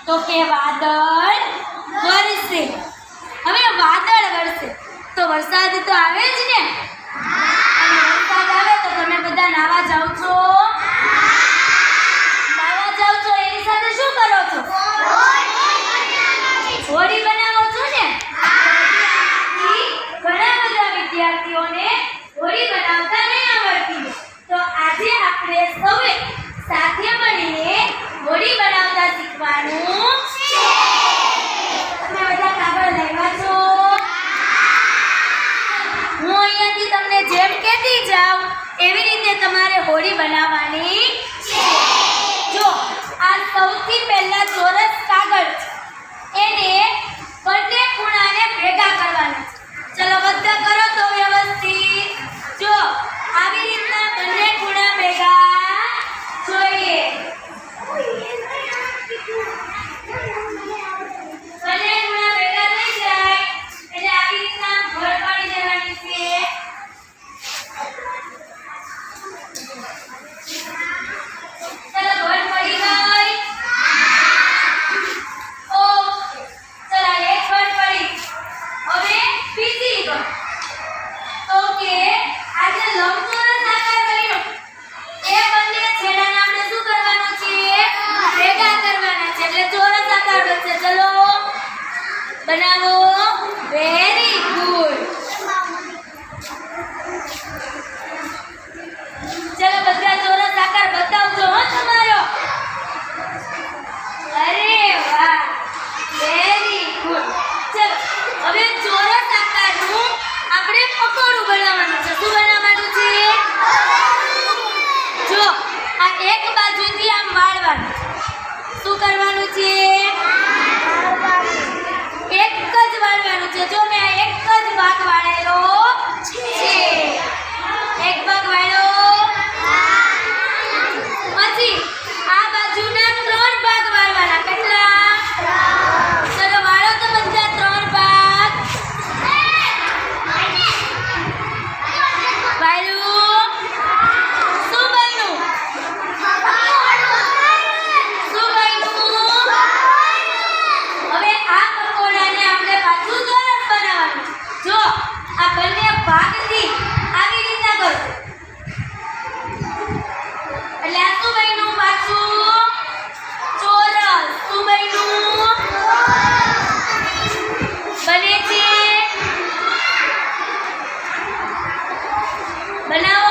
તો કે વાદળ વરસે. હવે વાદળ વરસે તો વરસાદ તો આવે જ ને. અને વરસાદ આવે તો તમે બધા નાવા જાવ છો? નાવા જાવ છો એની સાથે શું કરો છો? હોળી બનાવો છો ને. ઘણા બધા વિદ્યાર્થીઓને હોળી બનાવતા નહીં આવડતી. તો આજે આપણે સૌએ સાથે મળીને હોળી બનાવતા શીખવાનું છે. તમે બધા કાગળ લાવ્યા છો? હું અહીંયાથી તમને જેમ કહેતી જાઉં એવી રીતે તમારે હોળી બનાવવાની છે. જો આ સૌથી પહેલા ચોરસ કાગળ એને બંને ખૂણાને ભેગા કરવાના છે. ચલો બધા કરો તો વ્યવસ્થિત. જો આવી રીતના બંને ખૂણા ભેગા જોઈએ. બંને ખૂણા ભેગા થઈ જાય એટલે આવી રીતના ઘર પાડી દેવાની છે. ચલો ઘર પડી ગઈ. ઓકે ચલો એક ઘર પડી. હવે બીજી ઘર. ઓકે આજે લંબચોરસ આકાર બન્યો એ બંને છેડાને આપણે શું કરવાનું છે? ભેગા કરવાના છે એટલે ચોરસ આકાર બનશે. ચલો બનાવો. Very good. ચલો બધા ચોરસ આકાર બતાવજો હો તમારો. અરે વાહ વેરી ગુડ. ચલો હવે ચોરસ આકારનું આપણે પકોડું બનાવવાનું છે. શું બનાવવાનું છે? જો આ એક બાજુથી આમ વાળવાનું. શું કરવાનું છે? એક જ વાળવાનું છે. જો મેં એક જ ભાગ વાળેલો છે. એક ભાગ વાળ્યો. પછી આ બાજુના 3 ભાગ વાળવાના. કેટલા? ચલો વાળો તો બધા 3 ભાગ. વાળ્યું. શું બન્યું? શું બન્યું? હવે આ પકોડાને આપણે પાછું ચોરસ બનાવવાનું. જો આ બંને ભાગથી આવી રીતના કરો એટલે આ શું બન્યું? પાછું ચોરસ. શું બન્યું? બને છે. બનાવો.